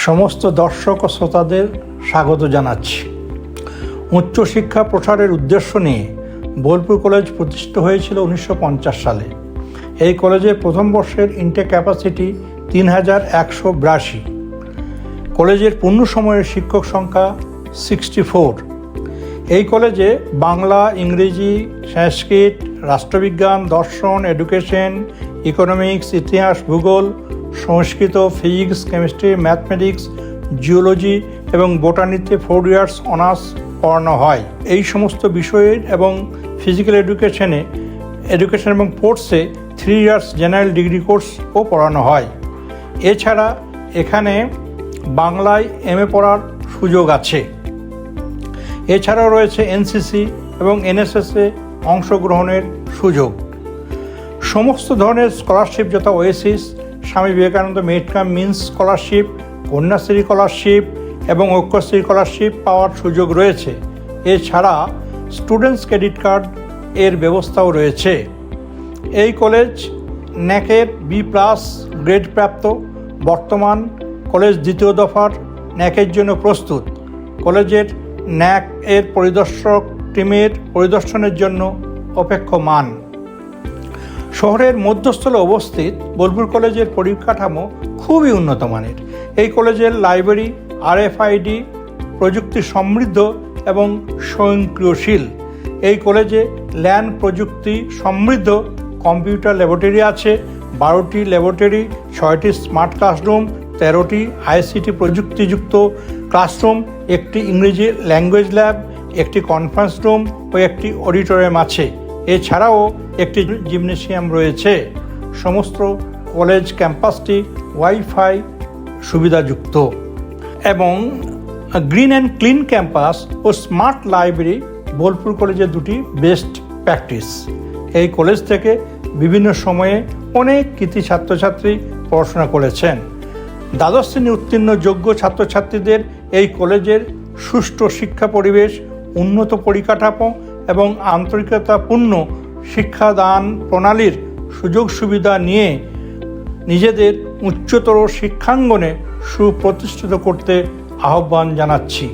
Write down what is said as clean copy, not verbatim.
সমস্ত দর্শক ও শ্রোতাদের স্বাগত জানাচ্ছি। উচ্চশিক্ষা প্রসারের উদ্দেশ্য নিয়ে বোলপুর কলেজ প্রতিষ্ঠিত হয়েছিল 1950 সালে। এই কলেজে প্রথম বর্ষের ইনটেক ক্যাপাসিটি 3182। কলেজের পূর্ণ সময়ের শিক্ষক সংখ্যা 64। এই কলেজে বাংলা, ইংরেজি, সংস্কৃত, রাষ্ট্রবিজ্ঞান, দর্শন, এডুকেশন, ইকোনমিক্স, ইতিহাস, ভূগোল, সংস্কৃত, ফিজিক্স, কেমিস্ট্রি, ম্যাথমেটিক্স, জিওলজি এবং বোটানিতে 4 ইয়ার্স অনার্স পড়ানো হয়। এই সমস্ত বিষয়ের এবং ফিজিক্যাল এডুকেশন এবং স্পোর্টসে 3 ইয়ার্স জেনারেল ডিগ্রি কোর্সও পড়ানো হয়। এছাড়া এখানে বাংলায় MA পড়ার সুযোগ আছে। এছাড়াও রয়েছে NCC এবং NSS-এ অংশগ্রহণের সুযোগ। সমস্ত ধরনের স্কলারশিপ যথা Oasis, Swami Vivekananda merit cum means scholarship, Kanyashree scholarship এবং ঐক্যশ্রী স্কলারশিপ পাওয়ার সুযোগ রয়েছে। এছাড়া স্টুডেন্টস ক্রেডিট কার্ড এর ব্যবস্থাও রয়েছে। এই কলেজ ন্যাকের B+ গ্রেড প্রাপ্ত। বর্তমান কলেজ দ্বিতীয় দফার ন্যাকের জন্য প্রস্তুত। কলেজের ন্যাক এর পরিদর্শক টিমের পরিদর্শনের জন্য অপেক্ষমান। শহরের মধ্যস্থলে অবস্থিত বোলপুর কলেজের পরিকাঠামো খুবই উন্নত মানের। এই কলেজের লাইব্রেরি RFID প্রযুক্তি সমৃদ্ধ এবং স্বয়ংক্রিয়শীল। এই কলেজে ল্যান প্রযুক্তি সমৃদ্ধ কম্পিউটার ল্যাবরেটরি আছে। 12টি ল্যাবরেটরি, 6টি স্মার্ট ক্লাসরুম, 13টি ICT প্রযুক্তিযুক্ত ক্লাসরুম, একটি ইংরেজি ল্যাঙ্গুয়েজ ল্যাব, একটি কনফারেন্স রুম ও একটি অডিটোরিয়াম আছে। এছাড়াও একটি জিমনেশিয়াম রয়েছে। সমস্ত কলেজ ক্যাম্পাসটি ওয়াইফাই সুবিধাযুক্ত এবং গ্রিন অ্যান্ড ক্লিন ক্যাম্পাস ও স্মার্ট লাইব্রেরি বোলপুর কলেজের দুটি বেস্ট প্র্যাকটিস। এই কলেজ থেকে বিভিন্ন সময়ে অনেক কৃতি ছাত্রছাত্রী পড়াশোনা করেছেন। দ্বাদশ শ্রেণী উত্তীর্ণ যোগ্য ছাত্রছাত্রীদের এই কলেজের সুষ্ঠু শিক্ষা পরিবেশ, উন্নত পরিকাঠামো এবং আন্তরিকতাপূর্ণ শিক্ষাদান প্রণালীর সুযোগ সুবিধা নিয়ে নিজেদের উচ্চতর শিক্ষাঙ্গনে সুপ্রতিষ্ঠিত করতে আহ্বান জানাচ্ছি।